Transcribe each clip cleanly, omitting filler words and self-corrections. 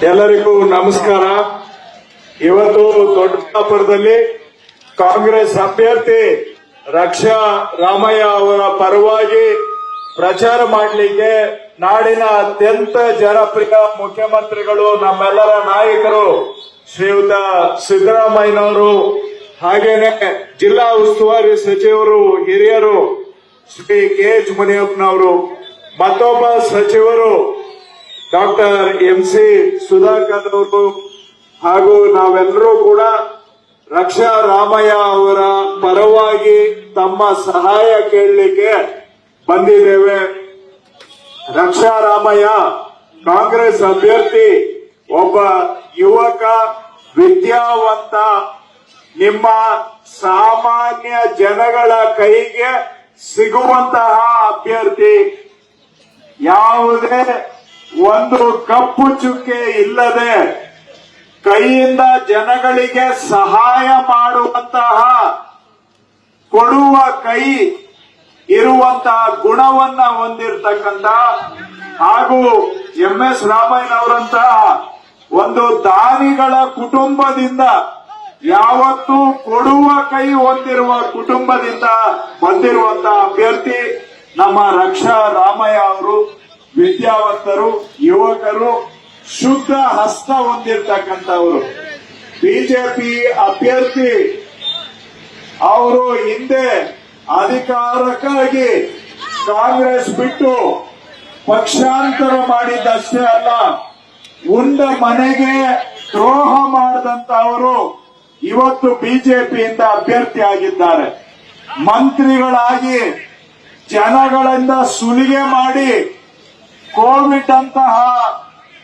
ಎಲ್ಲರಿಗೂ ನಮಸ್ಕಾರ. ಇವತ್ತು ದೊಡ್ಡಬಳ್ಳಾಪುರದಲ್ಲಿ ಕಾಂಗ್ರೆಸ್ ಅಭ್ಯರ್ಥಿ ರಕ್ಷಾ ರಾಮಯ್ಯ ಅವರ ಪರವಾಗಿ ಪ್ರಚಾರ ಮಾಡಲಿಕ್ಕೆ ನಾಡಿನ ಅತ್ಯಂತ ಜನಪ್ರಿಯ ಮುಖ್ಯಮಂತ್ರಿಗಳು, ನಮ್ಮೆಲ್ಲರ ನಾಯಕರು ಶ್ರೀಯುತ ಸಿದ್ದರಾಮಯ್ಯನವರು, ಹಾಗೇನೆ ಜಿಲ್ಲಾ ಉಸ್ತುವಾರಿ ಸಚಿವರು ಹಿರಿಯರು ಶ್ರೀ ಕೆ.ಎಚ್. ಮುನಿಯಪ್ಪನವರು, ಮತ್ತೊಬ್ಬ ಸಚಿವರು ಡಾಕ್ಟರ್ ಎಂ.ಸಿ. ಸುಧಾಕರ್ ಅವರು ಹಾಗೂ ನಾವೆಲ್ಲರೂ ಕೂಡ ರಕ್ಷಾ ರಾಮಯ್ಯ ಅವರ ಪರವಾಗಿ ತಮ್ಮ ಸಹಾಯ ಕೇಳಲಿಕ್ಕೆ ಬಂದಿದ್ದೇವೆ. ರಕ್ಷಾ ರಾಮಯ್ಯ ಕಾಂಗ್ರೆಸ್ ಅಭ್ಯರ್ಥಿ, ಒಬ್ಬ ಯುವಕ, ವಿದ್ಯಾವಂತ, ನಿಮ್ಮ ಸಾಮಾನ್ಯ ಜನಗಳ ಕೈಗೆ ಸಿಗುವಂತಹ ಅಭ್ಯರ್ಥಿ. ಯಾವುದೇ ಒಂದು ಕಪ್ಪು ಚುಕ್ಕೆ ಇಲ್ಲದೆ ಕೈಯಿಂದ ಜನಗಳಿಗೆ ಸಹಾಯ ಮಾಡುವಂತಹ, ಕೊಡುವ ಕೈ ಇರುವಂತಹ ಗುಣವನ್ನ ಹೊಂದಿರತಕ್ಕಂತ ಹಾಗೂ ಎಂ.ಎಸ್. ರಾಮಯ್ಯನವರಂತಹ ಒಂದು ದಾನಿಗಳ ಕುಟುಂಬದಿಂದ, ಯಾವತ್ತೂ ಕೊಡುವ ಕೈ ಹೊಂದಿರುವ ಕುಟುಂಬದಿಂದ ಬಂದಿರುವಂತಹ ಅಭ್ಯರ್ಥಿ ನಮ್ಮ ರಕ್ಷಾ ರಾಮಯ್ಯ ಅವರು. ವಿದ್ಯಾವಂತರು, ಯುವಕರು, ಶುದ್ಧ ಹಸ್ತ ಹೊಂದಿರತಕ್ಕಂಥವರು. ಬಿಜೆಪಿ ಅಭ್ಯರ್ಥಿ ಅವರು ಹಿಂದೆ ಅಧಿಕಾರಕ್ಕಾಗಿ ಕಾಂಗ್ರೆಸ್ ಬಿಟ್ಟು ಪಕ್ಷಾಂತರ ಮಾಡಿದ್ದಷ್ಟೇ ಅಲ್ಲ, ಉಂಡ ಮನೆಗೆ ದ್ರೋಹ ಮಾಡಿದಂತವರು ಇವತ್ತು ಬಿಜೆಪಿಯಿಂದ ಅಭ್ಯರ್ಥಿ ಆಗಿದ್ದಾರೆ. ಮಂತ್ರಿಗಳಾಗಿ ಜನಗಳಿಂದ ಸುಲಿಗೆ ಮಾಡಿ ಕೋವಿಡ್ ಅಂತಹ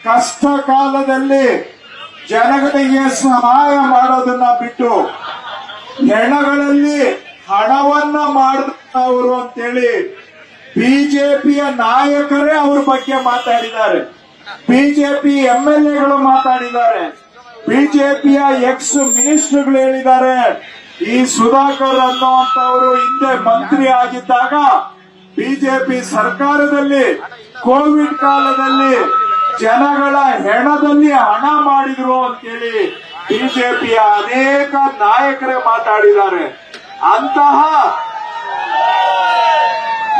ಕಷ್ಟ ಕಾಲದಲ್ಲಿ ಜನಗಳಿಗೆ ಸಹಾಯ ಮಾಡೋದನ್ನ ಬಿಟ್ಟು ಹೆಣಗಳಲ್ಲಿ ಹಣವನ್ನ ಮಾಡಿದವರು ಅಂತೇಳಿ ಬಿಜೆಪಿಯ ನಾಯಕರೇ ಅವ್ರ ಬಗ್ಗೆ ಮಾತಾಡಿದ್ದಾರೆ. ಬಿಜೆಪಿ ಎಂಎಲ್ಎಗಳು ಮಾತಾಡಿದ್ದಾರೆ. ಬಿಜೆಪಿಯ ಎಕ್ಸ್ ಮಿನಿಸ್ಟರ್ಗಳು ಹೇಳಿದ್ದಾರೆ. ಈ ಸುಧಾಕರ್ ಅನ್ನುವಂತವರು ಹಿಂದೆ ಮಂತ್ರಿ ಆಗಿದ್ದಾಗ ಬಿಜೆಪಿ ಸರ್ಕಾರದಲ್ಲಿ ಕೋವಿಡ್ ಕಾಲದಲ್ಲಿ ಜನಗಳ ಹೆಣದಲ್ಲಿ ಹಣ ಮಾಡಿದ್ರು ಅಂತೇಳಿ ಬಿಜೆಪಿಯ ಅನೇಕ ನಾಯಕರೇ ಮಾತಾಡಿದ್ದಾರೆ. ಅಂತಹ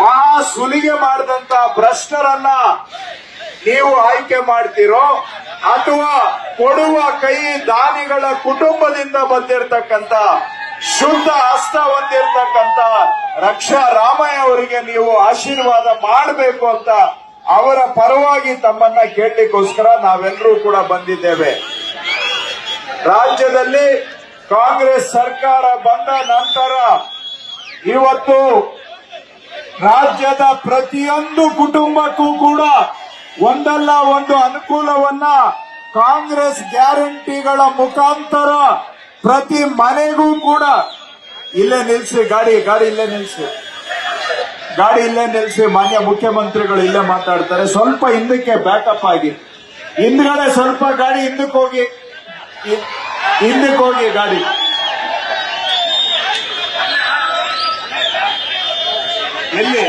ಮಹಾ ಸುಲಿಗೆ ಮಾಡಿದಂತ ಭ್ರಷ್ಟರನ್ನ ನೀವು ಆಯ್ಕೆ ಮಾಡ್ತೀರೋ ಅಥವಾ ಕೊಡುವ ಕೈ ದಾನಿಗಳ ಕುಟುಂಬದಿಂದ ಬಂದಿರತಕ್ಕಂತ ಶುದ್ಧ ಹಸ್ತ ಹೊಂದಿರತಕ್ಕಂತ ರಕ್ಷಾ ರಾಮಯ್ಯ ಅವರಿಗೆ ನೀವು ಆಶೀರ್ವಾದ ಮಾಡಬೇಕು ಅಂತ ಅವರ ಪರವಾಗಿ ತಮ್ಮನ್ನ ಕೇಳಲಿಕ್ಕೋಸ್ಕರ ನಾವೆಲ್ಲರೂ ಕೂಡ ಬಂದಿದ್ದೇವೆ. ರಾಜ್ಯದಲ್ಲಿ ಕಾಂಗ್ರೆಸ್ ಸರ್ಕಾರ ಬಂದ ನಂತರ ಇವತ್ತು ರಾಜ್ಯದ ಪ್ರತಿಯೊಂದು ಕುಟುಂಬಕ್ಕೂ ಕೂಡ ಒಂದಲ್ಲ ಒಂದು ಅನುಕೂಲವನ್ನ ಕಾಂಗ್ರೆಸ್ ಗ್ಯಾರಂಟಿಗಳ ಮುಖಾಂತರ ಪ್ರತಿ ಮನೆಗೂ ಕೂಡ. ಇಲ್ಲೇ ನಿಲ್ಸಿ ಗಾಡಿ ಇಲ್ಲೇ ನಿಲ್ಸಿ ಮಾನ್ಯ ಮುಖ್ಯಮಂತ್ರಿಗಳು ಇಲ್ಲೇ ಮಾತಾಡ್ತಾರೆ. ಸ್ವಲ್ಪ ಹಿಂದಕ್ಕೆ ಬ್ಯಾಕಪ್ ಆಗಿ, ಹಿಂದ್ಗಡೆ ಸ್ವಲ್ಪ ಗಾಡಿ ಹಿಂದಕ್ಕೆ ಹೋಗಿ ಗಾಡಿ. ಎಲ್ಲಿ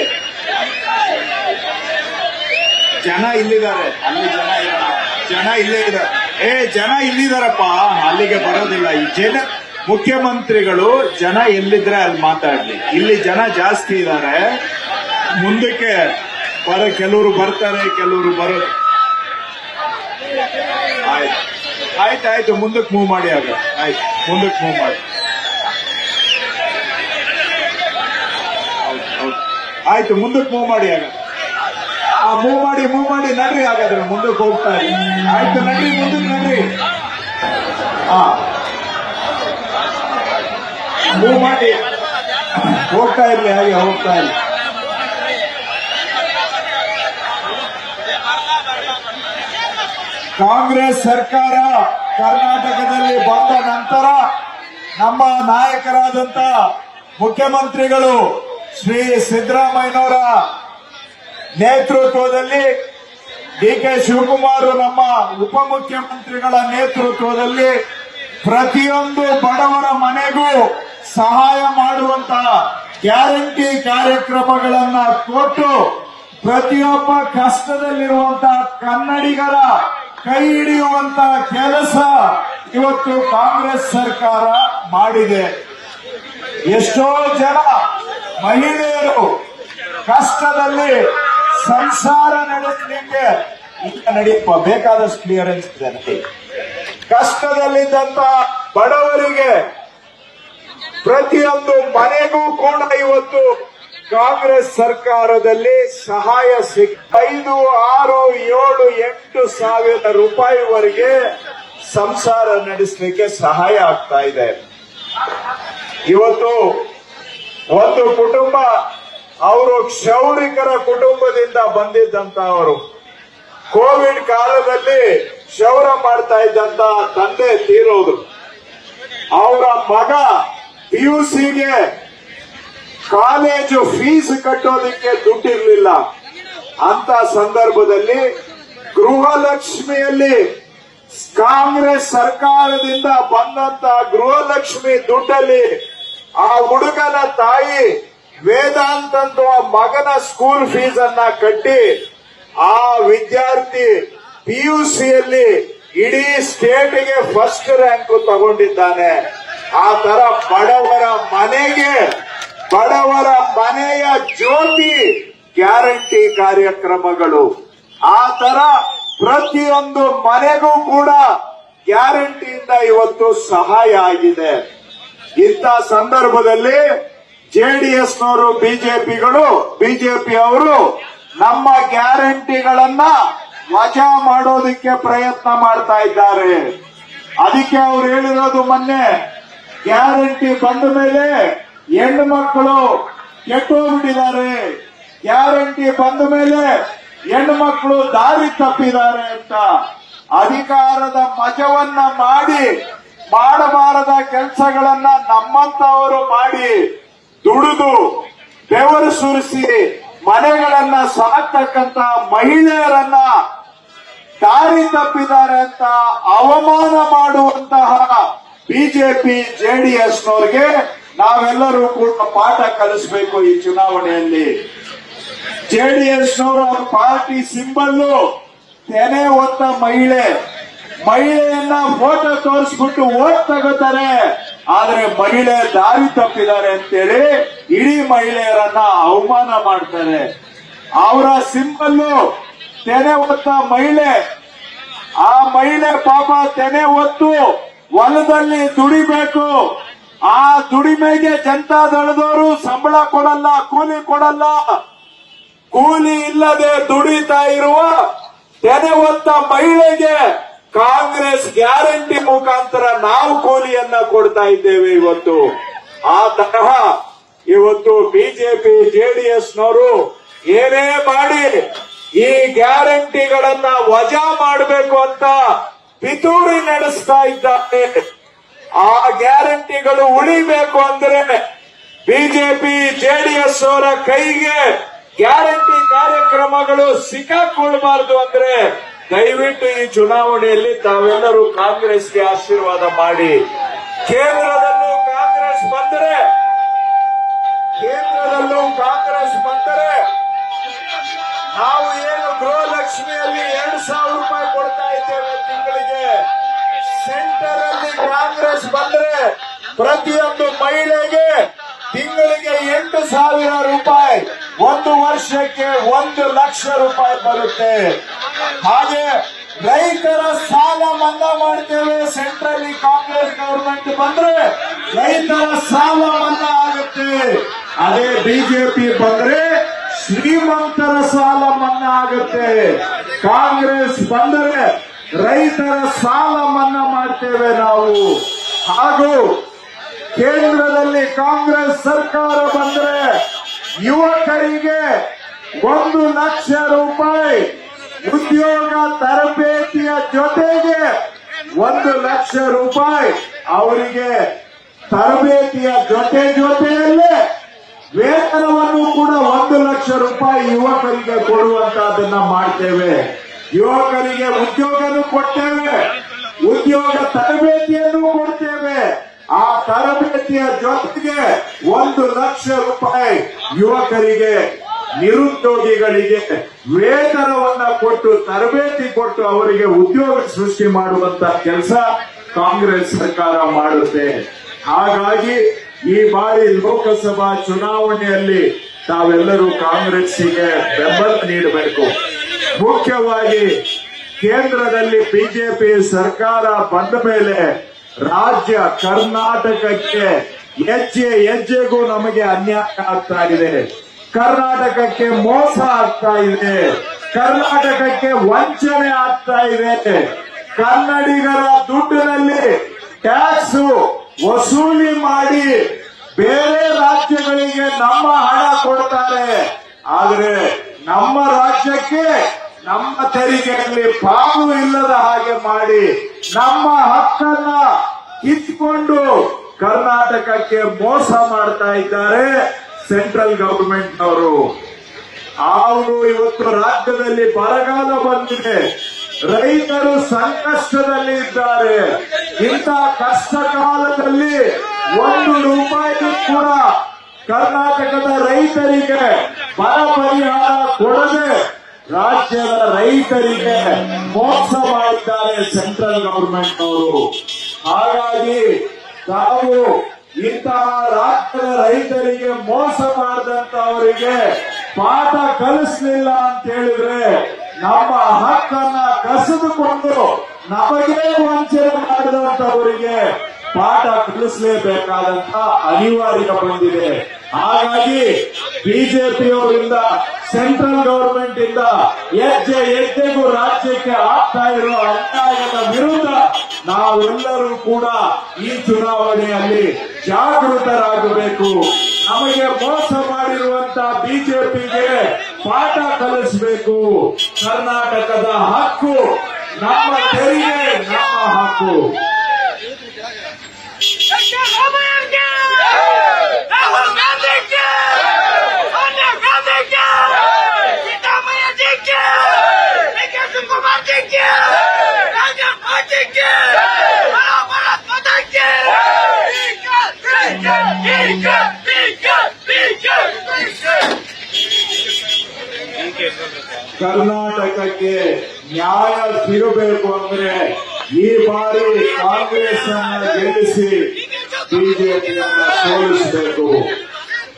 ಜನ ಇಲ್ಲಿದ್ದಾರೆ, ಅಲ್ಲಿ ಜನ ಇಲ್ಲೇ ಇದ್ದಾರೆ. ಜನ ಇಲ್ಲಿದಾರಪ್ಪ, ಅಲ್ಲಿಗೆ ಬರೋದಿಲ್ಲ. ಈ ಮುಖ್ಯಮಂತ್ರಿಗಳು ಜನ ಎಲ್ಲಿದ್ರೆ ಅಲ್ಲಿ ಮಾತಾಡ್ಲಿ. ಇಲ್ಲಿ ಜನ ಜಾಸ್ತಿ ಇದ್ದಾರೆ, ಮುಂದಕ್ಕೆ ಕೆಲವರು ಬರ್ತಾರೆ, ಕೆಲವರು ಬರೋದು. ಆಯ್ತು ಮುಂದಕ್ಕೆ ಮೂವ್ ಮಾಡಿ. ಮುಂದಕ್ಕೆ ಮೂವ್ ಮಾಡಿ. ಆಯ್ತು ಮುಂದಕ್ಕೆ ಮೂವ್ ಮಾಡಿ. ಮೂವ್ ಮಾಡಿ ನಡ್ರಿ. ಹಾಗಾದ್ರೆ ಮುಂದಕ್ಕೆ ಹೋಗ್ತಾ ಇರಿ. ಆಯ್ತು ನಡ್ರಿ, ಮುಂದಕ್ಕೆ ನಡ್ರಿ. ಮೂವ್ ಮಾಡಿ ಹೋಗ್ತಾ ಇರ್ಲಿ, ಹಾಗೆ ಹೋಗ್ತಾ ಇರ್ಲಿ. ಕಾಂಗ್ರೆಸ್ ಸರ್ಕಾರ ಕರ್ನಾಟಕದಲ್ಲಿ ಬಂದ ನಂತರ ನಮ್ಮ ನಾಯಕರಾದಂತ ಮುಖ್ಯಮಂತ್ರಿಗಳು ಶ್ರೀ ಸಿದ್ದರಾಮಯ್ಯನವರ ನೇತೃತ್ವದಲ್ಲಿ, ಡಿ.ಕೆ. ಶಿವಕುಮಾರ್ ನಮ್ಮ ಉಪಮುಖ್ಯಮಂತ್ರಿಗಳ ನೇತೃತ್ವದಲ್ಲಿ ಪ್ರತಿಯೊಂದು ಬಡವರ ಮನೆಗೂ ಸಹಾಯ ಮಾಡುವಂತಹ ಗ್ಯಾರಂಟಿ ಕಾರ್ಯಕ್ರಮಗಳನ್ನ ಕೊಟ್ಟು ಪ್ರತಿಯೊಬ್ಬ ಕಷ್ಟದಲ್ಲಿರುವಂತಹ ಕನ್ನಡಿಗರ ಕೈ ಹಿಡಿಯುವಂತ ಕೆಲಸ ಇವತ್ತು ಕಾಂಗ್ರೆಸ್ ಸರ್ಕಾರ ಮಾಡಿದೆ. ಎಷ್ಟೋ ಜನ ಮಹಿಳೆಯರು ಕಷ್ಟದಲ್ಲಿ ಸಂಸಾರ ನಡೆಸಲಿಕ್ಕೆ ಈಗ ನಡೆಯಪ್ಪ ಬೇಕಾದಷ್ಟು ಕ್ಲಿಯರೆನ್ಸ್ ಇದೆ ನನಗೆ. ಕಷ್ಟದಲ್ಲಿದ್ದಂತ ಬಡವರಿಗೆ ಪ್ರತಿಯೊಂದು ಮನೆಗೂ ಕೂಡ ಇವತ್ತು ಕಾಂಗ್ರೆಸ್ ಸರ್ಕಾರದಲ್ಲಿ ಸಹಾಯ 5, 6, 7, 8 ಸಾವಿರ ರೂಪಾಯಿವರೆಗೆ ಸಂಸಾರ ನಡೆಸಲಿಕ್ಕೆ ಸಹಾಯ ಆಗ್ತಾ ಇದೆ. ಇವತ್ತು ಒಂದು ಕುಟುಂಬ, ಅವರು ಕ್ಷೌರಿಕರ ಕುಟುಂಬದಿಂದ ಬಂದಿದ್ದಂತವರು, ಕೋವಿಡ್ ಕಾಲದಲ್ಲಿ ಕ್ಷೌರ ಮಾಡ್ತಾ ಇದ್ದಂತ ತಂದೆ ತೀರೋದ್ರು. ಅವರ ಮಗ PUCಗೆ ಕಾಲೇಜು ಫೀಸ್ ಕಟ್ಟೋದಕ್ಕೆ ದುಡ್ಡಿರ್ಲಿಲ್ಲ. ಅಂತ ಸಂದರ್ಭದಲ್ಲಿ ಗೃಹಲಕ್ಷ್ಮಿಯಲ್ಲಿ ಕಾಂಗ್ರೆಸ್ ಸರ್ಕಾರದಿಂದ ಬಂದಂತ ಗೃಹಲಕ್ಷ್ಮಿ ದುಡ್ಡಲ್ಲಿ ಆ ಹುಡುಗನ ತಾಯಿ ವೇದಾಂತ ಅನ್ನುವ ಮಗನ ಸ್ಕೂಲ್ ಫೀಸ್ ಅನ್ನ ಕಟ್ಟಿ ಆ ವಿದ್ಯಾರ್ಥಿ PUCಯಲ್ಲಿ ಇಡೀ ಸ್ಟೇಟ್ಗೆ ಫಸ್ಟ್ ರ್ಯಾಂಕ್ ತಗೊಂಡಿದ್ದಾನೆ. ಆ ತರ ಬಡವರ ಮನೆಯ ಜ್ಯೋತಿ ಗ್ಯಾರಂಟಿ ಕಾರ್ಯಕ್ರಮಗಳು, ಆ ತರ ಪ್ರತಿಯೊಂದು ಮನೆಗೂ ಕೂಡ ಗ್ಯಾರಂಟಿಯಿಂದ ಇವತ್ತು ಸಹಾಯ ಆಗಿದೆ. ಇಂಥ ಸಂದರ್ಭದಲ್ಲಿ JDSನವರು ಬಿಜೆಪಿಯವರು ನಮ್ಮ ಗ್ಯಾರಂಟಿಗಳನ್ನ ವಜಾ ಮಾಡೋದಕ್ಕೆ ಪ್ರಯತ್ನ ಮಾಡ್ತಾ ಇದ್ದಾರೆ. ಅದಕ್ಕೆ ಅವ್ರು ಹೇಳಿರೋದು ಮೊನ್ನೆ ಗ್ಯಾರಂಟಿ ಬಂದ ಮೇಲೆ ಹೆಣ್ಣು ಮಕ್ಕಳು ಕೆಟ್ಟೋಗ್ಬಿಟ್ಟಿದ್ದಾರೆ, ಗ್ಯಾರಂಟಿ ಬಂದ ಮೇಲೆ ಹೆಣ್ಣು ಮಕ್ಕಳು ದಾರಿ ತಪ್ಪಿದ್ದಾರೆ ಅಂತ. ಅಧಿಕಾರದ ಮಜವನ್ನ ಮಾಡಬಾರದ ಕೆಲಸಗಳನ್ನ ನಮ್ಮಂತವರು ಮಾಡಿ ದುಡಿದು ಬೆವರು ಸುರಿಸಿ ಮನೆಗಳನ್ನ ಸಾಕ್ತಕ್ಕಂತ ಮಹಿಳೆಯರನ್ನ ದಾರಿ ತಪ್ಪಿದ್ದಾರೆ ಅಂತ ಅವಮಾನ ಮಾಡುವಂತಹ ಬಿಜೆಪಿ JDSನವರಿಗೆ ನಾವೆಲ್ಲರೂ ಕೂಡ ಪಾಠ ಕಲಿಸಬೇಕು. ಈ ಚುನಾವಣೆಯಲ್ಲಿ JDSನವರು ಅವ್ರ ಪಾರ್ಟಿ ಸಿಂಬಲ್ಲು ತೆನೆ ಹೊತ್ತ ಮಹಿಳೆಯನ್ನ ಫೋಟೋ ತೋರಿಸ್ಬಿಟ್ಟು ಓಟ್ ತಗೋತಾರೆ. ಆದ್ರೆ ಮಹಿಳೆ ದಾರಿ ತಪ್ಪಿದ್ದಾರೆ ಅಂತೇಳಿ ಇಡೀ ಮಹಿಳೆಯರನ್ನ ಅವಮಾನ ಮಾಡ್ತಾರೆ. ಅವರ ಸಿಂಬಲ್ಲು ತೆನೆ ಹೊತ್ತ ಮಹಿಳೆ. ಆ ಮಹಿಳೆ ಪಾಪ ತೆನೆ ಹೊತ್ತು ಹೊಲದಲ್ಲಿ ದುಡಿಬೇಕು. ಆ ದುಡಿಮೆಗೆ ಜನತಾದಳದವರು ಸಂಬಳ ಕೊಡಲ್ಲ, ಕೂಲಿ ಕೊಡಲ್ಲ. ಕೂಲಿ ಇಲ್ಲದೆ ದುಡಿತಾ ಇರುವ ತೆನೆ ಹೊತ್ತ ಮಹಿಳೆಗೆ ಕಾಂಗ್ರೆಸ್ ಗ್ಯಾರಂಟಿ ಮುಖಾಂತರ ನಾವು ಕೂಲಿಯನ್ನ ಕೊಡ್ತಾ ಇದ್ದೇವೆ. ಇವತ್ತು ಆ ತರಹ ಇವತ್ತು ಬಿಜೆಪಿ JDSನವರು ಏನೇ ಮಾಡಿ ಈ ಗ್ಯಾರಂಟಿಗಳನ್ನ ವಜಾ ಮಾಡಬೇಕು ಅಂತ ಪಿತೂರಿ ನಡೆಸ್ತಾ ಇದ್ದಾರೆ. ಆ ಗ್ಯಾರಂಟಿಗಳು ಉಳಿಬೇಕು ಅಂದ್ರೆ ಬಿಜೆಪಿ JDS ಅವರ ಕೈಗೆ ಗ್ಯಾರಂಟಿ ಕಾರ್ಯಕ್ರಮಗಳು ಸಿಕ್ಕಾಕೊಳ್ಬಾರ್ದು ಅಂದ್ರೆ ದಯವಿಟ್ಟು ಈ ಚುನಾವಣೆಯಲ್ಲಿ ತಾವೆಲ್ಲರೂ ಕಾಂಗ್ರೆಸ್ಗೆ ಆಶೀರ್ವಾದ ಮಾಡಿ. ಕೇಂದ್ರದಲ್ಲೂ ಕಾಂಗ್ರೆಸ್ ಬಂದರೆ ನಾವು ಏನು ಗೃಹಲಕ್ಷ್ಮಿಯಲ್ಲಿ 2,000 ರೂಪಾಯಿ ಕೊಡ್ತಾ ಇದ್ದೇವೆ ತಿಂಗಳಿಗೆ, ಸೆಂಟರ್ ಅಲ್ಲಿ ಕಾಂಗ್ರೆಸ್ ಬಂದ್ರೆ ಪ್ರತಿಯೊಂದು ಮಹಿಳೆಗೆ ತಿಂಗಳಿಗೆ 8,000 ರೂಪಾಯಿ, ಒಂದು ವರ್ಷಕ್ಕೆ 1,00,000 ರೂಪಾಯಿ ಬರುತ್ತೆ. ಹಾಗೆ ರೈತರ ಸಾಲ ಮನ್ನಾ ಮಾಡ್ತೇವೆ. ಸೆಂಟ್ರಲ್ ಕಾಂಗ್ರೆಸ್ ಗವರ್ಮೆಂಟ್ ಬಂದ್ರೆ ರೈತರ ಸಾಲ ಮನ್ನಾ ಆಗುತ್ತೆ. ಅದೇ ಬಿಜೆಪಿ ಬಂದ್ರೆ ಶ್ರೀಮಂತರ ಸಾಲ ಮನ್ನಾ ಆಗುತ್ತೆ. ಕಾಂಗ್ರೆಸ್ ಬಂದರೆ ರೈತರ ಸಾಲ ಮನ್ನಾ ಮಾಡ್ತೇವೆ ನಾವು. ಹಾಗೂ ಕೇಂದ್ರದಲ್ಲಿ ಕಾಂಗ್ರೆಸ್ ಸರ್ಕಾರ ಬಂದ್ರೆ ಯುವಕರಿಗೆ 1,00,000 ರೂಪಾಯಿ ಉದ್ಯೋಗ ತರಬೇತಿಯ ಜೊತೆಗೆ 1,00,000 ರೂಪಾಯಿ ಅವರಿಗೆ ತರಬೇತಿಯ ಜೊತೆಯಲ್ಲೇ ವೇತನವನ್ನು ಕೂಡ 1,00,000 ರೂಪಾಯಿ ಯುವಕರಿಗೆ ಕೊಡುವಂತಹದನ್ನ ಮಾಡ್ತೇವೆ. ಯುವಕರಿಗೆ ಉದ್ಯೋಗನೂ ಕೊಡ್ತೇವೆ, ಉದ್ಯೋಗ ತರಬೇತಿಯನ್ನು ಕೊಡ್ತೇವೆ. ಆ ತರಬೇತಿಯ ಜೊತೆಗೆ 1,00,000 ರೂಪಾಯಿ ಯುವಕರಿಗೆ ನಿರುದ್ಯೋಗಿಗಳಿಗೆ ವೇತನವನ್ನ ಕೊಟ್ಟು ತರಬೇತಿ ಕೊಟ್ಟು ಅವರಿಗೆ ಉದ್ಯೋಗ ಸೃಷ್ಟಿ ಮಾಡುವಂತ ಕೆಲಸ ಕಾಂಗ್ರೆಸ್ ಸರ್ಕಾರ ಮಾಡುತ್ತೆ. ಹಾಗಾಗಿ ಈ ಬಾರಿ ಲೋಕಸಭಾ ಚುನಾವಣೆಯಲ್ಲಿ ತಾವೆಲ್ಲರೂ ಕಾಂಗ್ರೆಸ್ಸಿಗೆ ಬೆಂಬಲ ನೀಡಬೇಕು. ಮುಖ್ಯವಾಗಿ ಕೇಂದ್ರದಲ್ಲಿ ಬಿಜೆಪಿ ಸರ್ಕಾರ ಬಂದ ಮೇಲೆ ರಾಜ್ಯ ಕರ್ನಾಟಕಕ್ಕೆ ಹೆಜ್ಜೆ ಹೆಜ್ಜೆಗೂ ನಮಗೆ ಅನ್ಯಾಯ ಆಗ್ತಾ ಇದೆ. ಕರ್ನಾಟಕಕ್ಕೆ ಮೋಸ ಆಗ್ತಾ ಇದೆ. ಕರ್ನಾಟಕಕ್ಕೆ ವಂಚನೆ ಆಗ್ತಾ ಇದೆ. ಕನ್ನಡಿಗರ ದುಡ್ಡಿನಲ್ಲಿ ಟ್ಯಾಕ್ಸ್ ವಸೂಲಿ ಮಾಡಿ ಬೇರೆ ರಾಜ್ಯಗಳಿಗೆ ನಮ್ಮ ಹಣ ಕೊಡ್ತಾರೆ. ಆದ್ರೆ ನಮ್ಮ ರಾಜ್ಯಕ್ಕೆ ನಮ್ಮ ತೆರಿಗೆಯಲ್ಲಿ ಪಾಲು ಇಲ್ಲದ ಹಾಗೆ ಮಾಡಿ ನಮ್ಮ ಹಕ್ಕನ್ನ ಕಿತ್ಕೊಂಡು ಕರ್ನಾಟಕಕ್ಕೆ ಮೋಸ ಮಾಡ್ತಾ ಇದ್ದಾರೆ ಸೆಂಟ್ರಲ್ ಗವರ್ಮೆಂಟ್ ಅವರು. ಇವತ್ತು ರಾಜ್ಯದಲ್ಲಿ ಬರಗಾಲ ಬಂದಿದೆ, ರೈತರು ಸಂಕಷ್ಟದಲ್ಲಿ ಇದ್ದಾರೆ. ಇಂಥ ಕಷ್ಟ ಕಾಲದಲ್ಲಿ 1 ರೂಪಾಯಿ ಕೂಡ ಕರ್ನಾಟಕದ ರೈತರಿಗೆ ಬರ ಪರಿಹಾರ ಕೊಡದೆ ರಾಜ್ಯದ ರೈತರಿಗೆ ಮೋಸ ಮಾಡಿದ್ದಾರೆ ಸೆಂಟ್ರಲ್ ಗವರ್ಮೆಂಟ್ ಅವರು. ಹಾಗಾಗಿ ತಾವು ಇಂತಹ ರಾಜ್ಯದ ರೈತರಿಗೆ ಮೋಸ ಮಾಡಿದಂತವರಿಗೆ ಪಾಠ ಕಲಿಸಲಿಲ್ಲ ಅಂತ ಹೇಳಿದ್ರೆ ನಮ್ಮ ಹಕ್ಕನ್ನ ಕಸಿದುಕೊಂಡು ನಮಗೆ ವಂಚನೆ ಮಾಡಿದಂತವರಿಗೆ ಪಾಠ ಕಲಿಸಲೇಬೇಕಾದಂತ ಅನಿವಾರ್ಯ ಬಂದಿದೆ. ಹಾಗಾಗಿ ಬಿಜೆಪಿಯವರಿಂದ ಸೆಂಟ್ರಲ್ ಗವರ್ಮೆಂಟ್ ಇಂದ ಹೆಜ್ಜೆ ಹೆಜ್ಜೆಗೂ ರಾಜ್ಯಕ್ಕೆ ಆಗ್ತಾ ಇರೋ ಅನ್ಯಾಯದ ವಿರುದ್ಧ ನಾವೆಲ್ಲರೂ ಕೂಡ ಈ ಚುನಾವಣೆಯಲ್ಲಿ ಜಾಗೃತರಾಗಬೇಕು. ನಮಗೆ ಮೋಸ ಮಾಡಿರುವಂತ ಬಿಜೆಪಿಗೆ ಪಾಠ ಕಲಿಸಬೇಕು. ಕರ್ನಾಟಕದ ಹಕ್ಕು ನಮ್ಮ ತೆರಿಗೆ, ನಮ್ಮ ಹಕ್ಕು. ಕರ್ನಾಟಕಕ್ಕೆ ನ್ಯಾಯ ಸಿಗಬೇಕು ಅಂದ್ರೆ ಈ ಬಾರಿ ಕಾಂಗ್ರೆಸ್ ಅನ್ನ ಗೆಲ್ಲಿಸಿ ಬಿಜೆಪಿಯನ್ನ ಸೋಲಿಸಬೇಕು.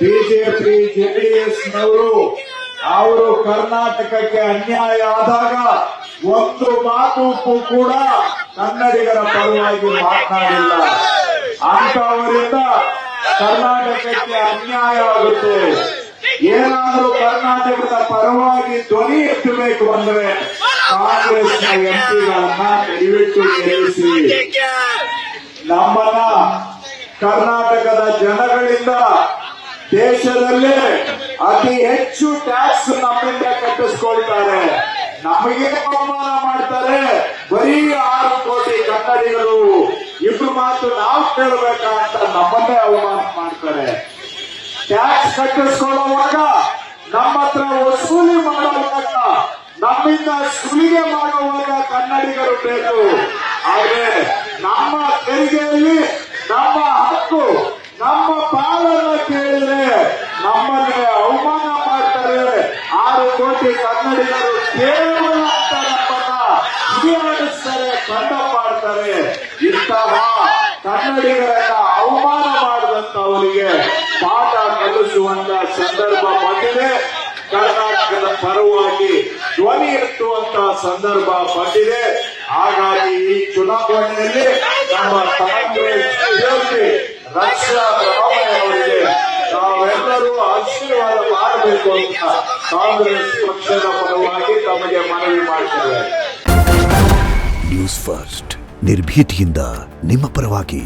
ಬಿಜೆಪಿ ಜೆಡಿಎಸ್ನವರು ಅವರು ಕರ್ನಾಟಕಕ್ಕೆ ಅನ್ಯಾಯ ಆದಾಗ ಒಂದು ಮಾತು ಕೂಡ ಕನ್ನಡಿಗರ ಪರವಾಗಿ ಮಾತನಾಡಿಲ್ಲ. ಅಂತವರಿಂದ ಕರ್ನಾಟಕಕ್ಕೆ ಅನ್ಯಾಯ ಆಗುತ್ತೆ. ಏನಾದರೂ ಕರ್ನಾಟಕದ ಪರವಾಗಿ ಧ್ವನಿ ಎತ್ತಬೇಕು ಅಂದ್ರೆ ಕಾಂಗ್ರೆಸ್ನ ಎಂಪಿಗಳನ್ನ ದಯವಿಟ್ಟು ಗೆಲ್ಲಿಸಿ. ನಮ್ಮನ್ನ ಕರ್ನಾಟಕದ ಜನಗಳಿಂದ ದೇಶದಲ್ಲೇ ಅತಿ ಹೆಚ್ಚು ಟ್ಯಾಕ್ಸ್ ನಮ್ಮಿಂದ ಕಟ್ಟಿಸ್ಕೊಳ್ತಾರೆ. ನಮಗೆ ಅವಮಾನ ಮಾಡ್ತಾರೆ. ಬರೀ 6 ಕೋಟಿ ಕನ್ನಡಿಗರು ಇಬ್ರು ಮಾತು ನಾವು ಕೇಳಬೇಕಂತ ನಮ್ಮನ್ನೇ ಅವಮಾನ ಮಾಡ್ತಾರೆ. ಟ್ಯಾಕ್ಸ್ ಕಟ್ಟಿಸ್ಕೊಳ್ಳುವಾಗ ನಮ್ಮ ಹತ್ರ ವಸೂಲಿ ಮಾಡುವಾಗ ನಮ್ಮಿಂದ ಸುಲಿಗೆ ಮಾಡುವಾಗ ಕನ್ನಡಿಗರು ಬೇಕು. ಆದ್ರೆ ನಮ್ಮ ತೆರಿಗೆಯಲ್ಲಿ ನಮ್ಮ ಹಕ್ಕು, ನಮ್ಮ ಪಾಲನ್ನು ಕೇಳಿದ್ರೆ ನಮ್ಮನ್ನೇ ಅವಮಾನ ಮಾಡ್ತಾರೆ. 6 ಕೋಟಿ ಕನ್ನಡಿಗರು ಕೇವಲ ಅಂತ ನಮ್ಮನ್ನ ಹಿಡಿಯಾಡಿಸ್ತಾರೆ, ಖಂಡ ಮಾಡ್ತಾರೆ. ಇಂತಹ ಕನ್ನಡಿಗರನ್ನ ಅವಮಾನ ಮಾಡಿದಂತವರಿಗೆ ಪಾಠ ಕಲಿಸುವಂತ ಸಂದರ್ಭ ಬಂದಿದೆ. ಕರ್ನಾಟಕದ ಪರವಾಗಿ ಧ್ವನಿ ಎತ್ತುವಂತ ಸಂದರ್ಭ ಬಂದಿದೆ. ಹಾಗಾಗಿ ಈ ಚುನಾವಣೆಯಲ್ಲಿ ನಮ್ಮ ಕಾಂಗ್ರೆಸ್ ಅಭ್ಯರ್ಥಿ ರಕ್ಷಾ ರಾಮಯ್ಯ ಅವರಿಗೆ ನಾವೆಲ್ಲರೂ ಆಶೀರ್ವಾದ ಮಾಡಬೇಕು ಅಂತ ಕಾಂಗ್ರೆಸ್ ಪಕ್ಷದ ಪರವಾಗಿ ತಮಗೆ ಮನವಿ ಮಾಡ್ತೇವೆ. ನ್ಯೂಸ್ ಫಸ್ಟ್ ನಿರ್ಭೀತಿಯಿಂದ ನಿಮ್ಮ ಪರವಾಗಿ.